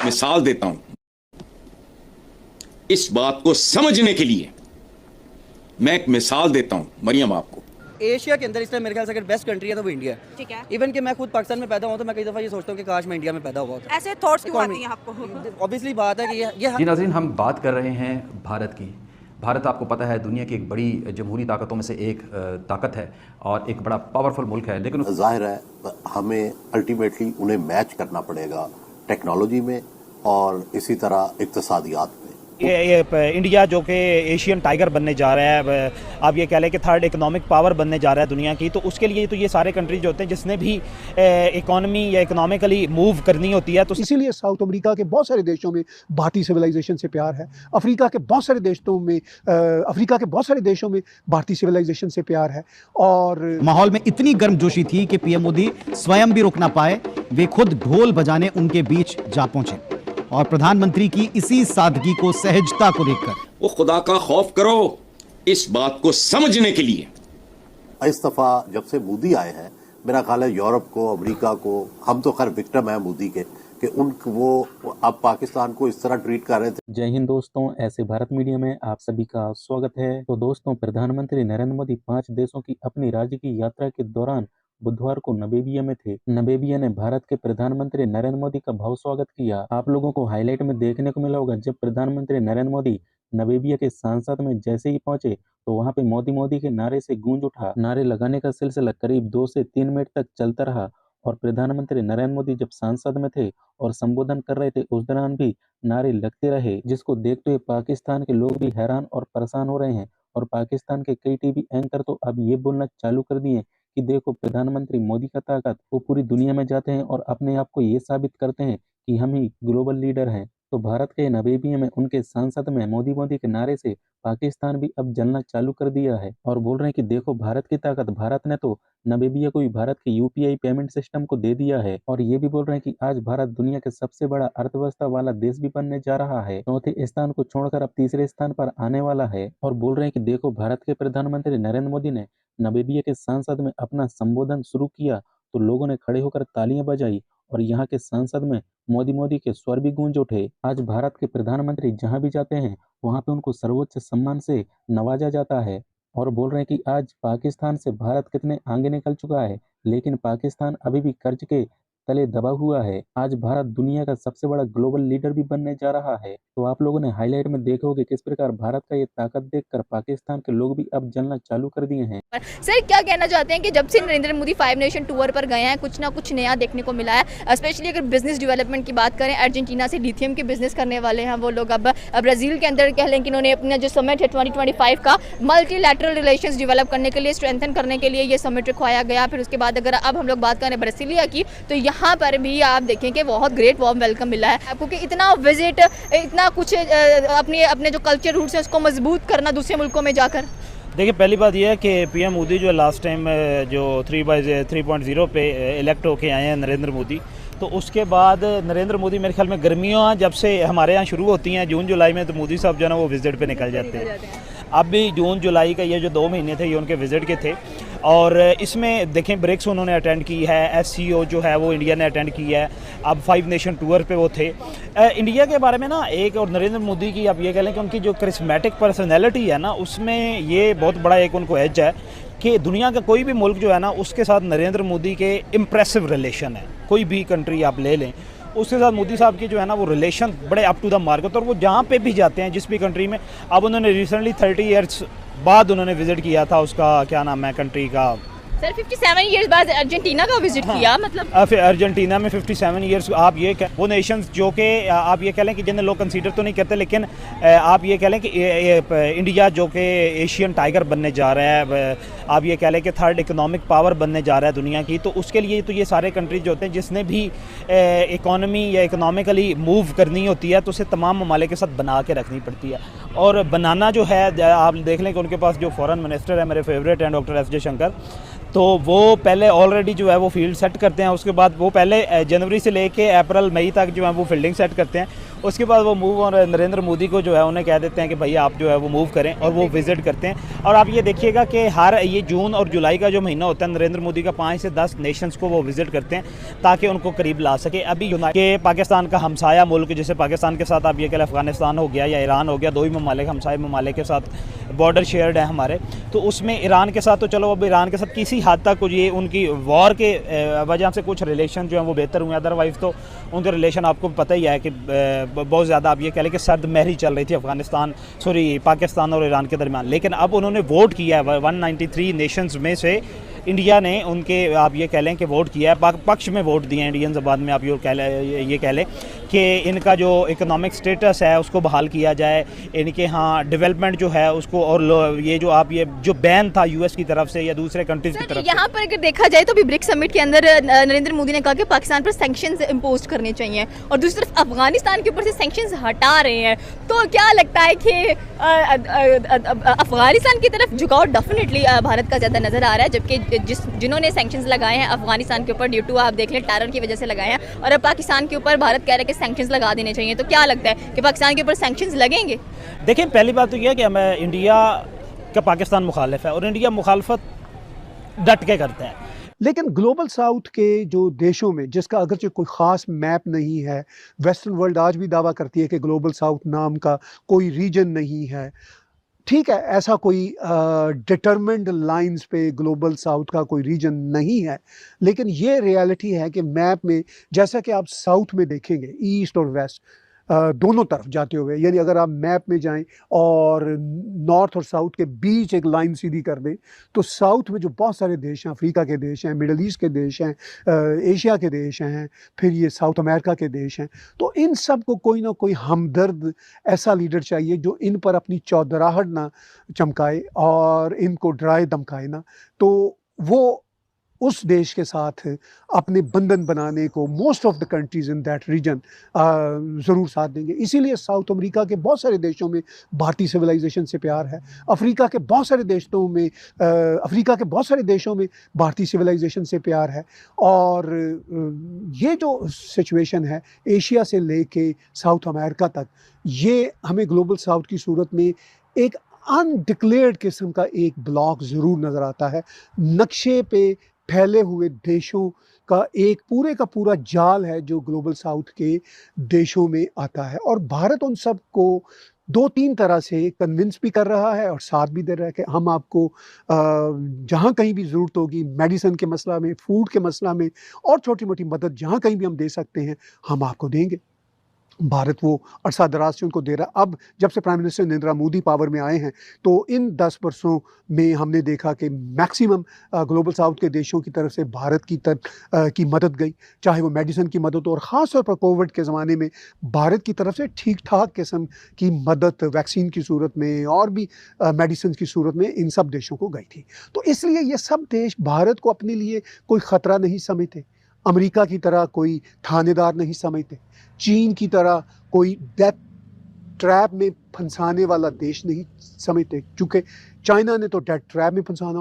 मिसाल देता हूं। इस बात को समझने के लिए मैं एक मिसाल देता हूं मरियम आपको। एशिया के अंदर इस टाइम मेरे ख्याल से अगर बेस्ट कंट्री है तो वो इंडिया है। ठीक है। इवन कि मैं खुद पाकिस्तान में पैदा हुआ तो मैं कई दफ़ा ये सोचता हूँ कि काश मैं इंडिया में पैदा हुआ होता। ऐसे थॉट्स क्यों आती हैं आपको? ऑब्वियसली बात है कि ये जी नाज़रीन, हम बात कर रहे हैं भारत की। भारत आपको पता है दुनिया की एक बड़ी जमहूरी ताकतों में से एक ताकत है और एक बड़ा पावरफुल मुल्क है, लेकिन जाहिर है हमें अल्टीमेटली उन्हें मैच करना पड़ेगा टेक्नोलॉजी में और इसी तरह इक्तिसादियात में। ये इंडिया जो कि एशियन टाइगर बनने जा रहा है, आप ये कह लें कि थर्ड इकोनॉमिक पावर बनने जा रहा है दुनिया की, तो उसके लिए तो ये सारे कंट्रीज जो होते हैं जिसने भी इकोनॉमी या इकोनॉमिकली मूव करनी होती है, तो इसीलिए साउथ अमेरिका के बहुत सारे देशों में भारतीय सिविलाइजेशन से प्यार है। अफ्रीका के बहुत सारे देशों में भारतीय सिविलाइजेशन से प्यार है। और माहौल में इतनी गर्मजोशी थी कि पीएम मोदी स्वयं भी रुक ना पाए, वे खुद ढोल बजाने उनके बीच जा पहुंचे और प्रधानमंत्री की इसी सादगी को, सहजता को देखकर वो खुदा का खौफ करो इस बात को समझने के लिए। इस दफा जब से मोदी आए हैं, मेरा ख्याल है यूरोप को, अमेरिका को, हम तो खैर विक्टिम है मोदी के, कि वो अब पाकिस्तान को इस तरह ट्रीट कर रहे थे। जय हिंद दोस्तों, ऐसे भारत मीडिया में आप सभी का स्वागत है। तो दोस्तों, प्रधानमंत्री नरेंद्र मोदी 5 देशों की अपनी राज्य की यात्रा के दौरान बुधवार को नामीबिया में थे। नामीबिया ने भारत के प्रधानमंत्री नरेंद्र मोदी का भाव स्वागत किया। आप लोगों को हाईलाइट में देखने को मिला होगा, जब प्रधानमंत्री नरेंद्र मोदी नामीबिया के संसद में जैसे ही पहुंचे तो वहां पे मोदी मोदी के नारे से गूंज उठा। नारे लगाने का सिलसिला करीब 2 से 3 मिनट तक चलता रहा और प्रधानमंत्री नरेंद्र मोदी जब संसद में थे और संबोधन कर रहे थे, उस दौरान भी नारे लगते रहे, जिसको देखते हुए पाकिस्तान के लोग भी हैरान और परेशान हो रहे हैं। और पाकिस्तान के कई टीवी एंकर तो अब ये बोलना चालू कर दिए कि देखो, प्रधानमंत्री मोदी का ताकत, वो पूरी दुनिया में जाते हैं और अपने आप को ये साबित करते हैं कि हम ही ग्लोबल लीडर हैं। तो भारत के नामीबिया में उनके संसद में मोदी मोदी के नारे से पाकिस्तान भी अब जलना चालू कर दिया है और बोल रहे हैं कि देखो भारत की ताकत, भारत ने तो नामीबिया को भी भारत के यूपीआई पेमेंट सिस्टम को दे दिया है। और ये भी बोल रहे हैं कि आज भारत दुनिया के सबसे बड़ा अर्थव्यवस्था वाला देश भी बनने जा रहा है। चौथे स्थान को छोड़कर अब तीसरे स्थान पर आने वाला है। और बोल रहे हैं कि देखो, भारत के प्रधानमंत्री नरेंद्र मोदी ने नामीबिया के संसद में अपना संबोधन शुरू किया तो लोगों ने खड़े होकर तालियां बजाई और यहाँ के संसद में मोदी मोदी के स्वर भी गूंज उठे। आज भारत के प्रधानमंत्री जहां भी जाते हैं वहां पे उनको सर्वोच्च सम्मान से नवाजा जाता है। और बोल रहे हैं कि आज पाकिस्तान से भारत कितने आगे निकल चुका है, लेकिन पाकिस्तान अभी भी कर्ज के तले दबा हुआ है। आज भारत दुनिया का सबसे बड़ा ग्लोबल लीडर भी बनने जा रहा है। तो आप लोगों ने हाईलाइट में देखा होगा किस प्रकार भारत का ये ताकत देखकर पाकिस्तान के लोग भी अब जलना चालू कर दिए हैं। सर, क्या कहना चाहते हैं कि जब से नरेंद्र मोदी 5 नेशन टूर पर गए हैं, कुछ ना कुछ नया देखने को मिला है। स्पेशली अगर बिजनेस डेवलपमेंट की बात करें, अर्जेंटीना से लिथियम के बिजनेस करने वाले हैं वो लोग। अब ब्राजील के अंदर कह लें कि इन्होंने अपना जो समिट है 2025 का मल्टीलैटरल रिलेशंस डेवलप करने के लिए, स्ट्रेंथन करने के लिए ये समिट रखवाया गया। फिर उसके बाद अगर अब हम लोग बात करें ब्राजीलिया की, तो यहाँ पर भी आप देखें कि बहुत ग्रेट वार्म वेलकम मिला है आपको, कि इतना विजिट, इतना कुछ अपने जो कल्चर रूट्स हैं उसको मजबूत करना दूसरे मुल्कों में जाकर। देखिए, पहली बात यह है कि पीएम मोदी जो लास्ट टाइम जो 3.0 पे इलेक्ट होके आए हैं नरेंद्र मोदी, तो उसके बाद नरेंद्र मोदी मेरे ख्याल में गर्मियाँ जब से हमारे यहाँ शुरू होती हैं जून जुलाई में, तो मोदी साहब जो है ना वो विजिट पे निकल जाते हैं। अब भी जून जुलाई का ये जो 2 महीने थे ये उनके विजिट के थे। और इसमें देखें, ब्रिक्स उन्होंने अटेंड की है, SCO जो है वो इंडिया ने अटेंड की है। अब 5 नेशन टूर पे वो थे। इंडिया के बारे में ना एक, और नरेंद्र मोदी की आप ये कह लें कि उनकी जो करिश्मेटिक पर्सनैलिटी है ना, उसमें ये बहुत बड़ा एक उनको एज है कि दुनिया का कोई भी मुल्क जो है ना उसके साथ नरेंद्र मोदी के इम्प्रेसिव रिलेशन है। कोई भी कंट्री आप ले लें, उसके साथ मोदी साहब की जो है ना वो रिलेशन बड़े अप टू द मार्क होते हैं। और वो जहाँ पे भी जाते हैं, जिस भी कंट्री में, अब उन्होंने रिसेंटली 30 ईयर्स बाद उन्होंने विजिट किया था, उसका क्या नाम है कंट्री का, सर 57 ईयर्स बाद अर्जेंटीना का विजिट किया। मतलब अर्जेंटीना में 57 ईयर्स, आप ये वो नेशंस जो कि आप ये कह लें कि जिन्हें लोग कंसीडर तो नहीं करते, लेकिन आप ये कह लें कि इंडिया जो कि एशियन टाइगर बनने जा रहा है, आप ये कह लें कि थर्ड इकोनॉमिक पावर बनने जा रहा है दुनिया की, तो उसके लिए तो ये सारे कंट्रीज जो होते हैं जिसने भी इकोनॉमी या इकोनॉमिकली मूव करनी होती है तो उसे तमाम ममालिक के साथ बना के रखनी पड़ती है। और बनाना जो है, आप देख लें कि उनके पास जो फॉरेन मिनिस्टर है, मेरे फेवरेट हैं डॉक्टर एस जयशंकर, तो वो पहले ऑलरेडी जो है वो फील्ड सेट करते हैं। उसके बाद वो पहले जनवरी से लेके अप्रैल मई तक जो है वो फील्डिंग सेट करते हैं। उसके बाद वो मूव और नरेंद्र मोदी को जो है उन्हें कह देते हैं कि भैया आप जो है वो मूव करें, और वो विज़िट करते हैं। और आप ये देखिएगा कि हर ये जून और जुलाई का जो महीना होता है, नरेंद्र मोदी का 5 से 10 नेशंस को वो विज़िट करते हैं ताकि उनको करीब ला सके। अभी के पाकिस्तान का हमसाया मुल्क, जैसे पाकिस्तान के साथ आप ये कह अफ़गानिस्तान हो गया या ईरान हो गया, 2 ही ममालिक हमसाया ममालिक के साथ बॉर्डर शेयर्ड है हमारे, तो उसमें ईरान के साथ तो चलो अब ईरान के साथ किसी हद तक कुछ ये उनकी वॉर के वजह से कुछ रिलेशन जो है वो बेहतर हुए, अदरवाइज़ तो उनके रिलेशन आपको पता ही है कि बहुत ज़्यादा आप ये कह लें कि सर्द महरी चल रही थी पाकिस्तान और ईरान के दरमियान। लेकिन अब उन्होंने वोट किया है 193 नेशंस में से इंडिया ने उनके आप ये कह लें कि वोट किया है, पक्ष में वोट दिए हैं इंडियन ज़बान में। आप ये कह लें कि इनका जो इकोनॉमिक स्टेटस है उसको बहाल किया जाए, इनके यहाँ डेवलपमेंट जो है उसको, और ये जो आप ये जो बैन था यूएस की तरफ से या दूसरे कंट्रीज़ की तरफ यहाँ पर अगर देखा जाए तो अभी ब्रिक्स समिट के अंदर नरेंद्र मोदी ने कहा कि पाकिस्तान पर सैंक्शंस इम्पोज करने चाहिए, और दूसरी तरफ अफगानिस्तान के ऊपर से सैंक्शंस हटा रहे हैं। तो क्या लगता है कि अफगानिस्तान की तरफ झुकाव डेफिनेटली भारत का ज़्यादा नज़र आ रहा है, जबकि जिन्होंने सैंक्शंस लगाए हैं अफगानिस्तान के ऊपर ड्यू टू आप देख लें टेरर की वजह से लगाए हैं, और अब पाकिस्तान के ऊपर भारत कह रहा है कि सैंक्शंस लगा देने चाहिए। तो क्या लगता है कि पाकिस्तान के ऊपर सैंक्शंस लगेंगे? देखिए, पहली बात तो यह है कि हमें इंडिया का पाकिस्तान मुखालिफ है, और इंडिया मुखालफत डट के करता है। लेकिन ग्लोबल साउथ के जो देशों में, जिसका अगरचे कोई ख़ास मैप नहीं है, वेस्टर्न वर्ल्ड आज भी दावा करती है कि ग्लोबल साउथ नाम का कोई रीजन नहीं है। ठीक है, ऐसा कोई डिटरमिन्ड लाइंस पे ग्लोबल साउथ का कोई रीजन नहीं है, लेकिन ये रियलिटी है कि मैप में जैसा कि आप साउथ में देखेंगे, ईस्ट और वेस्ट दोनों तरफ जाते हुए, यानी अगर आप मैप में जाएं और नॉर्थ और साउथ के बीच एक लाइन सीधी कर दें, तो साउथ में जो बहुत सारे देश हैं, अफ्रीका के देश हैं, मिडल ईस्ट के देश हैं, एशिया के देश हैं, फिर ये साउथ अमेरिका के देश हैं, तो इन सब को कोई ना कोई हमदर्द ऐसा लीडर चाहिए जो इन पर अपनी चौधराहट ना चमकाए और इनको डराए धमकाए ना। तो वो उस देश के साथ अपने बंधन बनाने को most of the countries in that region ज़रूर साथ देंगे। इसीलिए साउथ अमेरिका के बहुत सारे देशों में भारतीय सिविलाइजेशन से प्यार है, अफ्रीका के बहुत सारे देशों में भारतीय सिविलाइजेशन से प्यार है। और ये जो सिचुएशन है एशिया से लेके साउथ अमेरिका तक, ये हमें ग्लोबल साउथ की सूरत में एक अनडिक्लेयर्ड किस्म का एक ब्लॉक ज़रूर नज़र आता है। नक्शे पे फैले हुए देशों का एक पूरे का पूरा जाल है जो ग्लोबल साउथ के देशों में आता है, और भारत उन सब को 2-3 तरह से कन्विंस भी कर रहा है और साथ भी दे रहा है कि हम आपको जहाँ कहीं भी ज़रूरत होगी, मेडिसिन के मसला में, फूड के मसला में, और छोटी मोटी मदद जहाँ कहीं भी हम दे सकते हैं हम आपको देंगे। भारत वो अरसा दराज से उनको दे रहा। अब जब से prime minister Narendra Modi power में आए हैं, तो इन 10 वर्षों में हमने देखा कि मैक्सिमम ग्लोबल साउथ के देशों की तरफ से भारत की मदद गई, चाहे वो मेडिसिन की मदद हो, और ख़ास तौर पर कोविड के ज़माने में भारत की तरफ से ठीक ठाक किस्म की मदद वैक्सीन की सूरत में और भी मेडिसिन की सूरत में इन सब देशों को गई थी। तो इसलिए ये सब देश भारत को अपने लिए कोई ख़तरा नहीं समझते, अमेरिका की तरह कोई थानेदार नहीं समझते, चीन की तरह कोई डेथ ट्रैप में फंसाने वाला देश नहीं समझते, क्योंकि चाइना ने तो डेथ ट्रैप में फंसाना